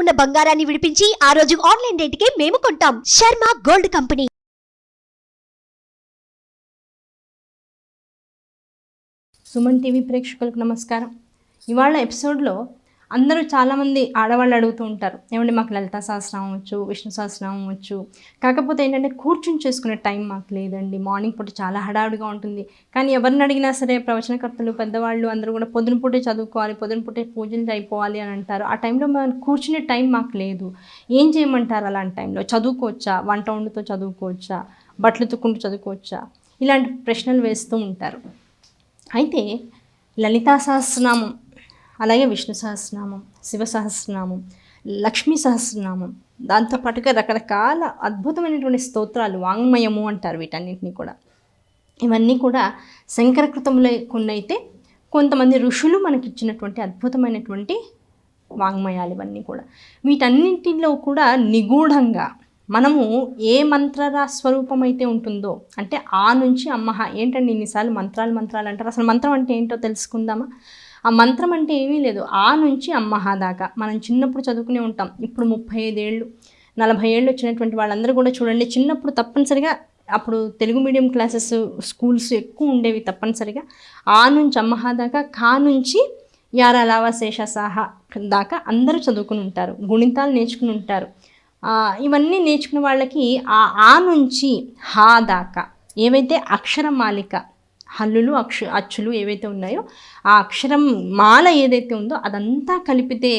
ఉన్న బంగారాన్ని విడిపించి ఆ రోజు ఆన్లైన్ రేటుకే మేము కొంటాం. Sharma gold company. Suman TV ప్రేక్షకులకు నమస్కారం. ఇవాళ ఎపిసోడ్లో అందరూ చాలామంది ఆడవాళ్ళు అడుగుతూ ఉంటారు, ఏమంటే మాకు లలితా సహస్రనామం వచ్చు, విష్ణు సహస్రనామం వచ్చు, కాకపోతే ఏంటంటే కూర్చుని చేసుకునే టైం మాకు లేదండి, మార్నింగ్ పూట చాలా హడావుడిగా ఉంటుంది. కానీ ఎవరిని అడిగినా సరే ప్రవచనకర్తలు పెద్దవాళ్ళు అందరూ కూడా పొద్దున పూటే చదువుకోవాలి, పొద్దున పూటే పూజలు అయిపోవాలి అని అంటారు. ఆ టైంలో మనం కూర్చునే టైం మాకు లేదు, ఏం చేయమంటారు? అలాంటి టైంలో చదువుకోవచ్చా, వంట వండుతో చదువుకోవచ్చా, బట్టలు తుక్కుంటూ చదువుకోవచ్చా, ఇలాంటి ప్రశ్నలు వేస్తూ ఉంటారు. అయితే లలితా సహస్రనామం, అలాగే విష్ణు సహస్రనామం, శివ సహస్రనామం, లక్ష్మీ సహస్రనామం, దాంతోపాటుగా రకరకాల అద్భుతమైనటువంటి స్తోత్రాలు, వాంగ్మయము అంటారు వీటన్నిటిని కూడా. ఇవన్నీ కూడా శంకరకృతంలో కొన్ని అయితే కొంతమంది ఋషులు మనకిచ్చినటువంటి అద్భుతమైనటువంటి వాంగ్మయాలు ఇవన్నీ కూడా. వీటన్నింటిలో కూడా నిగూఢంగా మనము ఏ మంత్రరా స్వరూపం అయితే ఉంటుందో, అంటే ఆ నుంచి అమ్మహ, ఏంటండి ఇన్నిసార్లు మంత్రాలు అంటారు, అసలు మంత్రం అంటే ఏంటో తెలుసుకుందామా? ఆ మంత్రం అంటే ఏమీ లేదు, ఆ నుంచి అమ్మహ దాకా మనం చిన్నప్పుడు చదువుకునే ఉంటాం. ఇప్పుడు 35 ఏళ్ళు 40 ఏళ్ళు వచ్చినటువంటి వాళ్ళందరూ కూడా చూడండి, చిన్నప్పుడు తప్పనిసరిగా అప్పుడు తెలుగు మీడియం క్లాసెస్ స్కూల్స్ ఎక్కువ ఉండేవి. తప్పనిసరిగా ఆ నుంచి అమ్మహ దాకా, కా నుంచి యారా లావా శేష సాహా దాకా అందరూ చదువుకుని ఉంటారు, గుణితాలు నేర్చుకుని ఉంటారు. ఇవన్నీ నేర్చుకున్న వాళ్ళకి ఆ నుంచి హా దాకా ఏవైతే అక్షరమాలిక, హల్లులు అచ్చులు ఏవైతే ఉన్నాయో ఆ అక్షరం మాల ఏదైతే ఉందో అదంతా కలిపితే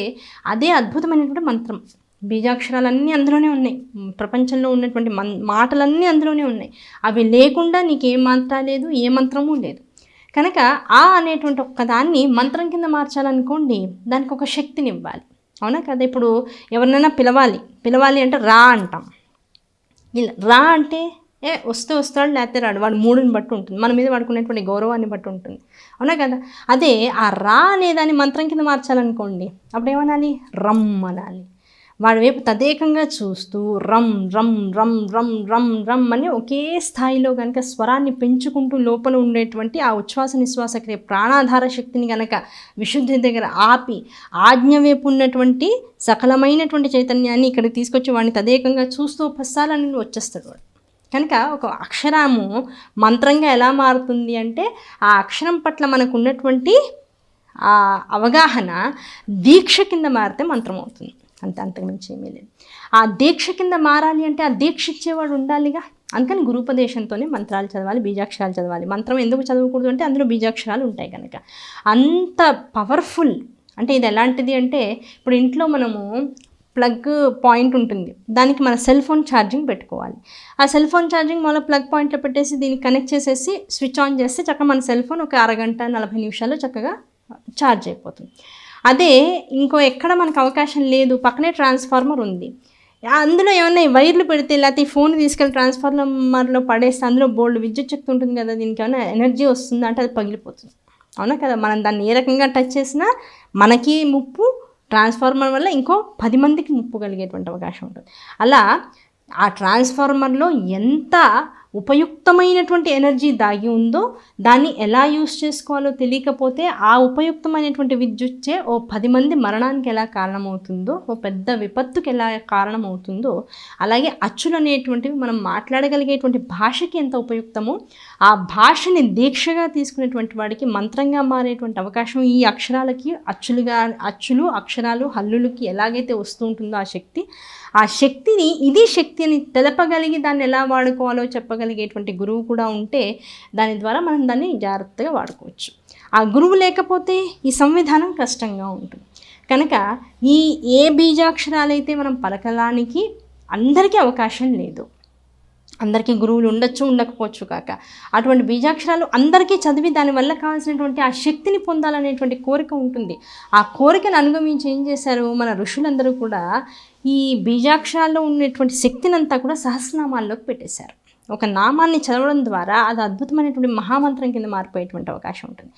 అదే అద్భుతమైనటువంటి మంత్రం. బీజాక్షరాలన్నీ అందులోనే ఉన్నాయి, ప్రపంచంలో ఉన్నటువంటి మాటలన్నీ అందులోనే ఉన్నాయి. అవి లేకుండా నీకు ఏ మంత్ర లేదు, ఏ మంత్రము లేదు. కనుక ఆ అనేటువంటి ఒక్కదాన్ని మంత్రం కింద మార్చాలనుకోండి, దానికి ఒక శక్తిని ఇవ్వాలి, అవునా కదా? ఇప్పుడు ఎవరినైనా పిలవాలి అంటే రా అంటాం. ఇలా రా అంటే వస్తాడు, లేకపోతే రాడు, వాడు మూడుని బట్టి ఉంటుంది, మన మీద వాడుకునేటువంటి గౌరవాన్ని బట్టి ఉంటుంది, అవునా కదా? అదే ఆ రా అనేదాన్ని మంత్రం కింద మార్చాలనుకోండి, అప్పుడు ఏమనాలి? రమ్ అనాలి. వాడి వైపు తదేకంగా చూస్తూ రమ్ రమ్ రమ్ రమ్ రమ్ రమ్ అని ఒకే స్థాయిలో కనుక స్వరాన్ని పెంచుకుంటూ లోపల ఉండేటువంటి ఆ ఉచ్ఛ్వాస నిశ్వాస క్రియ ప్రాణాధార శక్తిని కనుక విశుద్ధి దగ్గర ఆపి ఆజ్ఞ వైపు ఉన్నటువంటి సకలమైనటువంటి చైతన్యాన్ని ఇక్కడికి తీసుకొచ్చి వాడిని తదేకంగా చూస్తూ పస్సాలని వచ్చేస్తాడు వాడు. కనుక ఒక అక్షరము మంత్రంగా ఎలా మారుతుంది అంటే, ఆ అక్షరం పట్ల మనకు ఉన్నటువంటి ఆ అవగాహన దీక్ష కింద మారితే మంత్రం అవుతుంది, అంతకుమించి ఏమీ లేదు. ఆ దీక్ష కింద మారాలి అంటే ఆ దీక్ష ఇచ్చేవాడు ఉండాలిగా. అందుకని గురుపదేశంతోనే మంత్రాలు చదవాలి, బీజాక్షరాలు చదవాలి. మంత్రం ఎందుకు చదవకూడదు అంటే అందులో బీజాక్షరాలు ఉంటాయి కనుక. అంత పవర్ఫుల్. అంటే ఇది ఎలాంటిది అంటే, ఇప్పుడు ఇంట్లో మనము ప్లగ్ పాయింట్ ఉంటుంది, దానికి మన సెల్ ఫోన్ ఛార్జింగ్ పెట్టుకోవాలి. ఆ సెల్ ఫోన్ ఛార్జింగ్ మన ప్లగ్ పాయింట్లో పెట్టేసి దీన్ని కనెక్ట్ చేసేసి స్విచ్ ఆన్ చేస్తే చక్కగా మన సెల్ ఫోన్ ఒక అరగంట 40 నిమిషాల్లో చక్కగా ఛార్జ్ అయిపోతుంది. అదే ఇంకో ఎక్కడ మనకు అవకాశం లేదు, పక్కనే ట్రాన్స్ఫార్మర్ ఉంది, అందులో ఏమన్నా వైర్లు పెడితే, లేకపోతే ఈ ఫోన్ తీసుకెళ్ళి ట్రాన్స్ఫార్మర్లో పడేస్తే అందులో బోల్డ్ విద్యుత్ శక్తి ఉంటుంది కదా, దీనికి ఏమైనా ఎనర్జీ వస్తుందా అంటే అది పగిలిపోతుంది, అవునా కదా? మనం దాన్ని ఏ రకంగా టచ్ చేసినా మనకి ముప్పు, ట్రాన్స్ఫార్మర్ వల్ల ఇంకో 10 మందికి ముప్పు కలిగేటువంటి అవకాశం ఉంటుంది. అలా ఆ ట్రాన్స్ఫార్మర్లో ఎంత ఉపయుక్తమైనటువంటి ఎనర్జీ దాగి ఉందో దాన్ని ఎలా యూస్ చేసుకోవాలో తెలియకపోతే ఆ ఉపయుక్తమైనటువంటి విద్యుత్చే ఓ 10 మంది మరణానికి ఎలా కారణమవుతుందో, ఓ పెద్ద విపత్తుకి ఎలా కారణమవుతుందో, అలాగే అచ్చులు అనేటువంటివి మనం మాట్లాడగలిగేటువంటి భాషకి ఎంత ఉపయుక్తమో, ఆ భాషని దీక్షగా తీసుకునేటువంటి వాడికి మంత్రంగా మారేటువంటి అవకాశం ఈ అక్షరాలకి, అచ్చులు అక్షరాలు హల్లులకి ఎలాగైతే వస్తూ ఉంటుందో ఆ శక్తిని ఇది శక్తి అని తెలపగలిగి దాన్ని ఎలా వాడుకోవాలో చెప్పగలిగేటువంటి గురువు కూడా ఉంటే దాని ద్వారా మనం దాన్ని జాగ్రత్తగా వాడుకోవచ్చు. ఆ గురువు లేకపోతే ఈ సంవిధానం కష్టంగా ఉంటుంది. కనుక ఏ బీజాక్షరాలైతే మనం పలకడానికి అందరికీ అవకాశం లేదు, అందరికీ గురువులు ఉండొచ్చు ఉండకపోవచ్చు కాక, అటువంటి బీజాక్షరాలు అందరికీ చదివి దానివల్ల కావాల్సినటువంటి ఆ శక్తిని పొందాలనేటువంటి కోరిక ఉంటుంది. ఆ కోరికను అనుగమించి ఏం చేశారు మన ఋషులందరూ కూడా, ఈ బీజాక్షరాల్లో ఉన్నటువంటి శక్తిని అంతా కూడా సహస్రనామాల్లోకి పెట్టేశారు. ఒక నామాన్ని చదవడం ద్వారా అది అద్భుతమైనటువంటి మహామంత్రం కింద మారిపోయేటువంటి అవకాశం ఉంటుంది.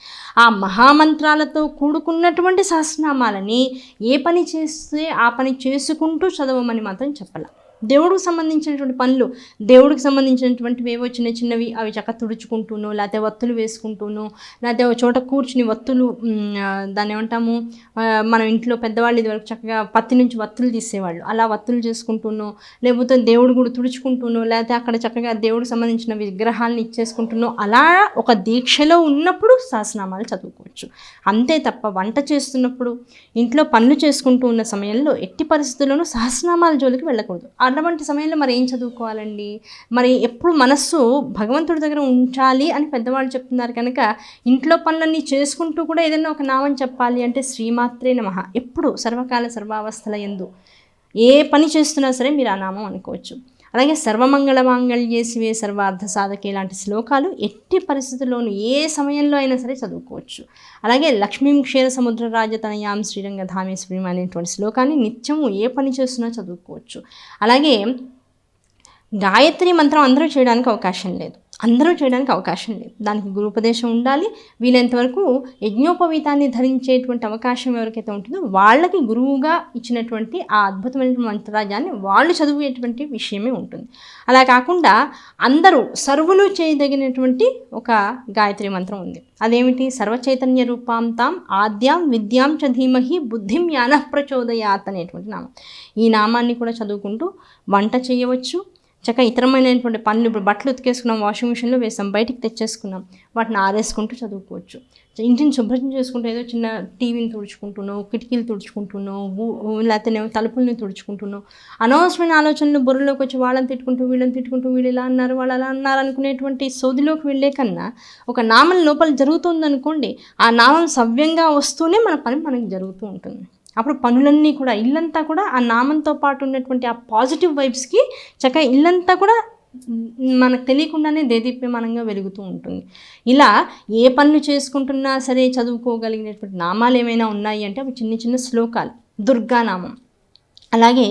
ఆ మహామంత్రాలతో కూడుకున్నటువంటి సహస్రనామాలని ఏ పని చేస్తే ఆ పని చేసుకుంటూ చదవమని మాత్రం చెప్పాలి. దేవుడికి సంబంధించినటువంటి పనులు, దేవుడికి సంబంధించినటువంటివి ఏవో చిన్న చిన్నవి అవి చక్క తుడుచుకుంటూనో, లేకపోతే వత్తులు వేసుకుంటూనో, లేకపోతే ఒక చోట కూర్చుని వత్తులు దాన్ని ఏమంటాము, మనం ఇంట్లో పెద్దవాళ్ళు ఇదివరకు చక్కగా పత్తి నుంచి వత్తులు తీసేవాళ్ళు, అలా వత్తులు చేసుకుంటూనో, లేకపోతే దేవుడు కూడా తుడుచుకుంటూనో, లేకపోతే అక్కడ చక్కగా దేవుడికి సంబంధించిన విగ్రహాలను ఇచ్చేసుకుంటూనో, అలా ఒక దీక్షలో ఉన్నప్పుడు సహస్రనామాలు చదువుకోవచ్చు. అంతే తప్ప వంట చేస్తున్నప్పుడు, ఇంట్లో పనులు చేసుకుంటూ ఉన్న సమయంలో ఎట్టి పరిస్థితుల్లోనూ సహస్రనామాల జోలికి వెళ్ళకూడదు. అటువంటి సమయంలో మరి ఏం చదువుకోవాలండి? మరి ఎప్పుడు మనస్సు భగవంతుడి దగ్గర ఉంచాలి అని పెద్దవాళ్ళు చెప్తున్నారు కనుక ఇంట్లో పనులన్నీ చేసుకుంటూ కూడా ఏదైనా ఒక నామం చెప్పాలి అంటే శ్రీమాత్రే నమః ఎప్పుడు సర్వకాల సర్వావస్థల యందు ఏ పని చేస్తున్నా సరే మీరు ఆ నామం అనుకోవచ్చు. అలాగే సర్వమంగళ మాంగళ్యే శివే సర్వార్థ సాధకే లాంటి శ్లోకాలు ఎట్టి పరిస్థితుల్లోనూ ఏ సమయంలో అయినా సరే చదువుకోవచ్చు. అలాగే లక్ష్మీం క్షీర సముద్ర రాజతనయాం శ్రీరంగధామేశ్వరీం అనేటువంటి శ్లోకాన్ని నిత్యము ఏ పని చేస్తున్నా చదువుకోవచ్చు. అలాగే గాయత్రి మంత్రం అందరూ చేయడానికి అవకాశం లేదు, దానికి గురుపదేశం ఉండాలి. వీలైనంతవరకు యజ్ఞోపవీతాన్ని ధరించేటువంటి అవకాశం ఎవరికైతే ఉంటుందో వాళ్ళకి గురువుగా ఇచ్చినటువంటి ఆ అద్భుతమైన మంత్రరాజ్యాన్ని వాళ్ళు చదివేటువంటి విషయమే ఉంటుంది. అలా కాకుండా అందరూ సర్వులు చేయదగినటువంటి ఒక గాయత్రి మంత్రం ఉంది. అదేమిటి? సర్వచైతన్య రూపాం తాం ఆద్యాం విద్యాం చ ధీమహి బుద్ధిం యానః ప్రచోదయాత్ అనేటువంటి నామం. ఈ నామాన్ని కూడా చదువుకుంటూ వంట చేయవచ్చు. చక్కగా ఇతరమైనటువంటి పనులు, ఇప్పుడు బట్టలు ఉతికేసుకున్నాం, వాషింగ్ మిషన్లో వేసాం, బయటికి తెచ్చేసుకున్నాం, వాటిని ఆరేసుకుంటూ చదువుకోవచ్చు. ఇంటిని శుభ్రం చేసుకుంటూ ఏదో చిన్న టీవీని తుడుచుకుంటున్నాం, కిటికీలు తుడుచుకుంటున్నాం, లేకపోతే తలుపుల్ని తుడుచుకుంటున్నాం, అనవసరమైన ఆలోచనలు బుర్రలోకి వచ్చి వాళ్ళని తిట్టుకుంటూ వీళ్ళు ఇలా అన్నారు, వాళ్ళు అలా అన్నారు అనుకునేటువంటి సోదిలోకి వెళ్ళే కన్నా ఒక నామం లోపల జరుగుతుందనుకోండి, ఆ నామం సవ్యంగా వస్తూనే మన పని మనకి జరుగుతూ ఉంటుంది. అప్పుడు పనులన్నీ కూడా, ఇల్లంతా కూడా ఆ నామంతో పాటు ఉన్నటువంటి ఆ పాజిటివ్ వైబ్స్కి చక్కగా ఇల్లంతా కూడా మనకు తెలియకుండానే దేదీప్యమానంగా వెలుగుతూ ఉంటుంది. ఇలా ఏ పనులు చేసుకుంటున్నా సరే చదువుకోగలిగినటువంటి నామాలు ఏమైనా ఉన్నాయి అంటే అవి చిన్న చిన్న శ్లోకాలు. దుర్గానామం, అలాగే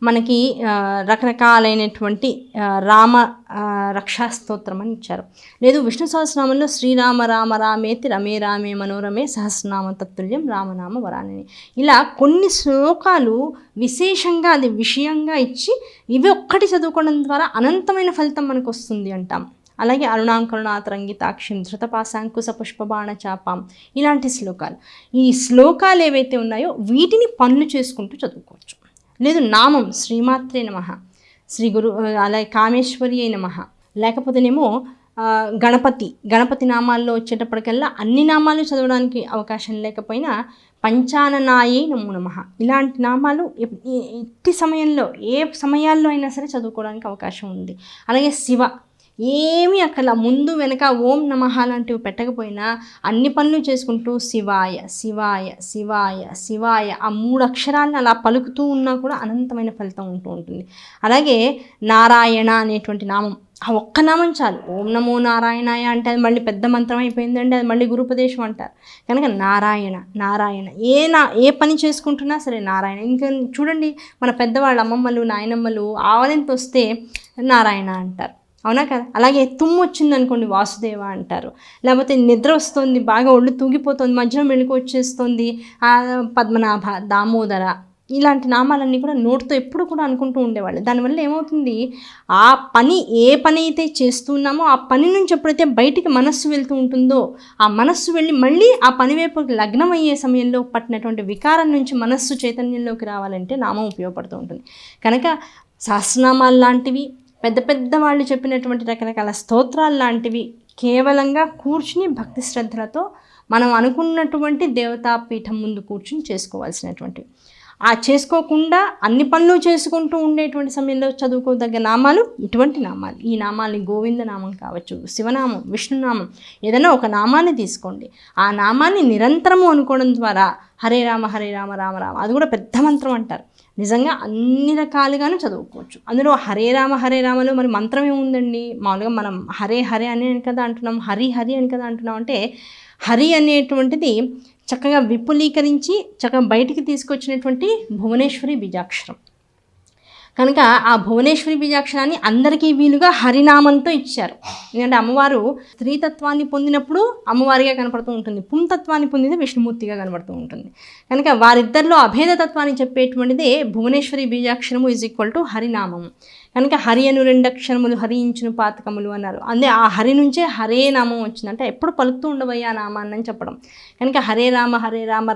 మనకి రకరకాలైనటువంటి రామ రక్షాస్తోత్రం అని ఇచ్చారు. లేదు విష్ణు సహస్రనామంలో శ్రీరామ రామ రామేతి రమే రామే మనోరమే సహస్రనామ తత్తుల్యం రామనామ వరానని, ఇలా కొన్ని శ్లోకాలు విశేషంగా అది విషయంగా ఇచ్చి ఇవి ఒక్కటి చదువుకోవడం ద్వారా అనంతమైన ఫలితం మనకు వస్తుంది అంటాం. అలాగే అరుణాంకరుణాతరంగితాక్షిం ధృతపాశాంకుశ పుష్పబాణ చాపాం ఇలాంటి శ్లోకాలు. ఈ శ్లోకాలు ఏవైతే ఉన్నాయో వీటిని పనులు చేసుకుంటూ చదువుకోవచ్చు. లేదు నామం శ్రీమాత్రే నమః, శ్రీ గురు, అలాగే కామేశ్వరి నమః, లేకపోతేనేమో గణపతి నామాల్లో వచ్చేటప్పటికల్లా అన్ని నామాలు చదవడానికి అవకాశం లేకపోయినా పంచాననాయే నమో నమః ఇలాంటి నామాలు ఎట్టి సమయంలో ఏ సమయాల్లో అయినా సరే చదువుకోవడానికి అవకాశం ఉంది. అలాగే శివ, ఏమీ అక్కడ ముందు వెనక ఓం నమః లాంటివి పెట్టకపోయినా అన్ని పనులు చేసుకుంటూ శివాయ శివాయ శివాయ శివాయ ఆ 3 అక్షరాలను అలా పలుకుతూ ఉన్నా కూడా అనంతమైన ఫలితం ఉంటూ ఉంటుంది. అలాగే నారాయణ అనేటువంటి నామం, ఆ ఒక్క నామం చాలు. ఓం నమో నారాయణాయ అంటే అది మళ్ళీ పెద్ద మంత్రం అయిపోయిందండి, అది మళ్ళీ గురుపదేశం అంటారు. కనుక నారాయణ ఏ పని చేసుకుంటున్నా సరే నారాయణ. ఇంకా చూడండి మన పెద్దవాళ్ళ అమ్మమ్మలు నాయనమ్మలు ఆవలింత వస్తే నారాయణ అంటారు, అవునా కదా? అలాగే తుమ్ము వచ్చింది అనుకోండి వాసుదేవ అంటారు. లేకపోతే నిద్ర వస్తుంది, బాగా ఒళ్ళు తూగిపోతుంది, మధ్యలో మెళుకు వచ్చేస్తుంది, పద్మనాభ, దామోదర, ఇలాంటి నామాలన్నీ కూడా నోటితో ఎప్పుడు కూడా అనుకుంటూ ఉండేవాళ్ళు. దానివల్ల ఏమవుతుంది, ఆ పని ఏ పని అయితే చేస్తున్నామో ఆ పని నుంచి ఎప్పుడైతే బయటికి మనస్సు వెళ్తూ ఉంటుందో ఆ మనస్సు వెళ్ళి మళ్ళీ ఆ పని వైపు లగ్నం అయ్యే సమయంలో పట్టినటువంటి వికారం నుంచి మనస్సు చైతన్యంలోకి రావాలంటే నామం ఉపయోగపడుతూ ఉంటుంది. కనుక సహస్రనామాలు లాంటివి, పెద్ద వాళ్ళు చెప్పినటువంటి రకరకాల స్తోత్రాలు లాంటివి కేవలంగా కూర్చుని భక్తి శ్రద్ధలతో మనం అనుకున్నటువంటి దేవతాపీఠం ముందు కూర్చుని చేసుకోవాల్సినటువంటివి. ఆ చేసుకోకుండా అన్ని పనులు చేసుకుంటూ ఉండేటువంటి సమయంలో చదువుకోదగ్గ నామాలు ఇటువంటి నామాలు. ఈ నామాల్ని గోవింద నామం కావచ్చు, శివనామం, విష్ణునామం, ఏదైనా ఒక నామాన్ని తీసుకోండి. ఆ నామాన్ని నిరంతరము అనుకోవడం ద్వారా హరే రామ రామ రామ, అది కూడా పెద్ద మంత్రం అంటారు. నిజంగా అన్ని రకాలుగాను చదువుకోవచ్చు. అందులో హరే రామలో మరి మంత్రం ఏముందండి? మామూలుగా మనం హరే అని కదా అంటున్నాం, హరి అని కదా అంటున్నాం. అంటే హరి అనేటువంటిది చక్కగా విపులీకరించి చక్కగా బయటికి తీసుకొచ్చినటువంటి భువనేశ్వరి బీజాక్షరం. కనుక ఆ భువనేశ్వరి బీజాక్షరాన్ని అందరికీ వీలుగా హరినామంతో ఇచ్చారు. ఎందుకంటే అమ్మవారు స్త్రీతత్వాన్ని పొందినప్పుడు అమ్మవారిగా కనపడుతూ ఉంటుంది, పుంతత్వాన్ని పొందితే విష్ణుమూర్తిగా కనపడుతూ ఉంటుంది. కనుక వారిద్దరిలో అభేద తత్వాన్ని చెప్పేటువంటిదే భువనేశ్వరి బీజాక్షరము = హరినామము. కనుక హరి అను 2 అక్షరములు హరించును పాతకములు అన్నారు. అందే ఆ హరి నుంచే హరే నామం వచ్చింది. అంటే ఎప్పుడు పలుకుతూ ఉండవయ్యా నామాన్ని అని చెప్పడం. కనుక హరే రామ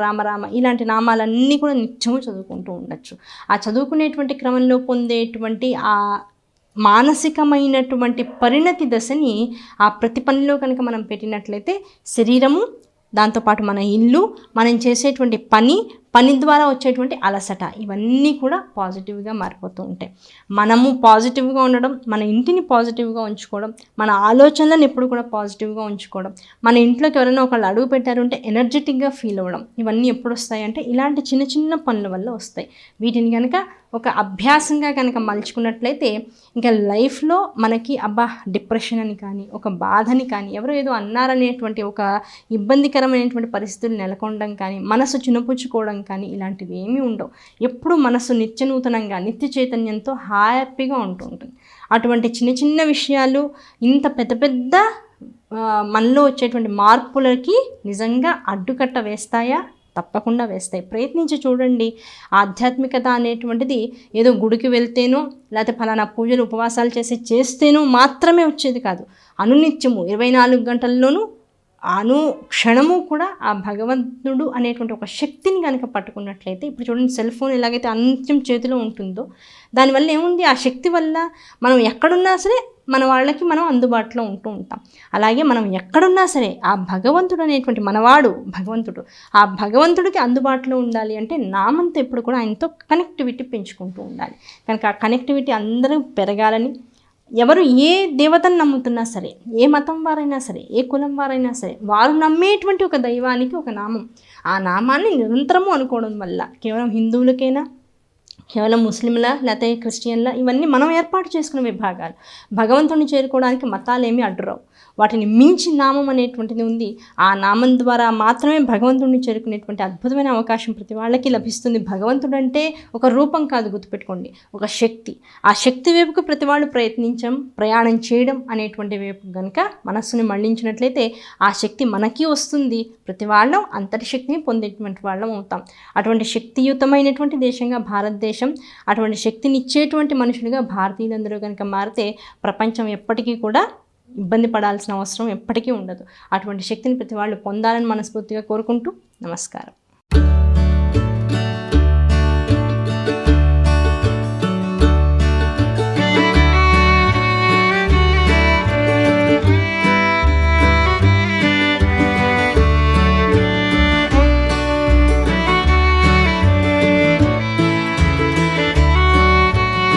రామ రామ ఇలాంటి నామాలన్నీ కూడా నిత్యము చదువుకుంటూ ఉండొచ్చు. ఆ చదువుకునేటువంటి క్రమంలో పొందేటువంటి ఆ మానసికమైనటువంటి పరిణతి దశని ఆ ప్రతి పనిలో కనుక మనం పెట్టినట్లయితే శరీరము, దాంతోపాటు మన ఇల్లు, మనం చేసేటువంటి పని ద్వారా వచ్చేటువంటి అలసట, ఇవన్నీ కూడా పాజిటివ్గా మారిపోతూ ఉంటాయి. మనము పాజిటివ్గా ఉండడం, మన ఇంటిని పాజిటివ్గా ఉంచుకోవడం, మన ఆలోచనలను ఎప్పుడు కూడా పాజిటివ్గా ఉంచుకోవడం, మన ఇంట్లోకి ఎవరైనా ఒకళ్ళు అడుగు పెట్టారు అంటే ఎనర్జెటిక్గా ఫీల్ అవ్వడం, ఇవన్నీ ఎప్పుడు వస్తాయి అంటే ఇలాంటి చిన్న చిన్న పనుల వల్ల వస్తాయి. వీటిని కనుక ఒక అభ్యాసంగా కనుక మలుచుకున్నట్లయితే ఇంకా లైఫ్లో మనకి డిప్రెషన్ అని కానీ, ఒక బాధని కానీ, ఎవరో ఏదో అన్నారనేటువంటి ఒక ఇబ్బందికరమైనటువంటి పరిస్థితులు నెలకొనడం కానీ, మనసు చిన్నపుచ్చుకోవడం కానీ ఇలాంటివి ఏమీ ఉండవు. ఎప్పుడు మనసు నిత్యనూతనంగా నిత్య చైతన్యంతో హ్యాపీగా ఉంటూ ఉంటుంది. అటువంటి చిన్న చిన్న విషయాలు ఇంత పెద్ద పెద్ద మనలో వచ్చేటువంటి మార్పులకి నిజంగా అడ్డుకట్ట వేస్తాయా? తప్పకుండా వేస్తాయి. ప్రయత్నించి చూడండి. ఆధ్యాత్మికత అనేటువంటిది ఏదో గుడికి వెళ్తేనో లేకపోతే ఫలానా పూజలు ఉపవాసాలు చేస్తేనో మాత్రమే వచ్చేది కాదు. అనునిత్యము 24 గంటల్లోనూ క్షణము కూడా ఆ భగవంతుడు అనేటువంటి ఒక శక్తిని కనుక పట్టుకున్నట్లయితే, ఇప్పుడు చూడండి సెల్ ఫోన్ ఎలాగైతే అంత్యం చేతిలో ఉంటుందో, దానివల్ల ఏముంది, ఆ శక్తి వల్ల మనం ఎక్కడున్నా సరే మన వాళ్ళకి మనం అందుబాటులో ఉంటూ ఉంటాం. అలాగే మనం ఎక్కడున్నా సరే ఆ భగవంతుడు అనేటువంటి మనవాడు భగవంతుడు, ఆ భగవంతుడికి అందుబాటులో ఉండాలి అంటే నామంతో ఎప్పుడు కూడా ఆయనతో కనెక్టివిటీ పెంచుకుంటూ ఉండాలి. కనుక ఆ కనెక్టివిటీ అందరూ పెరగాలని, ఎవరు ఏ దేవతను నమ్ముతున్నా సరే, ఏ మతం వారైనా సరే, ఏ కులం వారైనా సరే, వారు నమ్మేటువంటి ఒక దైవానికి ఒక నామం, ఆ నామాన్ని నిరంతరము అనుకోవడం వల్ల కేవలం హిందువులకైనా, కేవలం ముస్లింల లేకపోతే క్రిస్టియన్ల, ఇవన్నీ మనం ఏర్పాటు చేసుకునే విభాగాలు. భగవంతుని చేరుకోవడానికి మతాలు ఏమీ అడ్డురావు. వాటిని మించి నామం అనేటువంటిది ఉంది. ఆ నామం ద్వారా మాత్రమే భగవంతుడిని చేరుకునేటువంటి అద్భుతమైన అవకాశం ప్రతి వాళ్ళకి లభిస్తుంది. భగవంతుడు అంటే ఒక రూపం కాదు, గుర్తుపెట్టుకోండి, ఒక శక్తి. ఆ శక్తి వైపుకు ప్రతి వాళ్ళు ప్రయాణం చేయడం అనేటువంటి వైపు కనుక మనస్సుని మళ్లించినట్లయితే ఆ శక్తి మనకి వస్తుంది. ప్రతి వాళ్ళం అంతటి శక్తిని పొందేటువంటి వాళ్ళం అవుతాం. అటువంటి శక్తియుతమైనటువంటి దేశంగా భారతదేశం, అటువంటి శక్తిని ఇచ్చేటువంటి మనుషులుగా భారతీయులందరూ కనుక మారితే ప్రపంచం ఎప్పటికీ కూడా ఇబ్బంది పడాల్సిన అవసరం ఎప్పటికీ ఉండదు. అటువంటి శక్తిని ప్రతి వాళ్ళు పొందాలని మనస్ఫూర్తిగా కోరుకుంటూ నమస్కారం.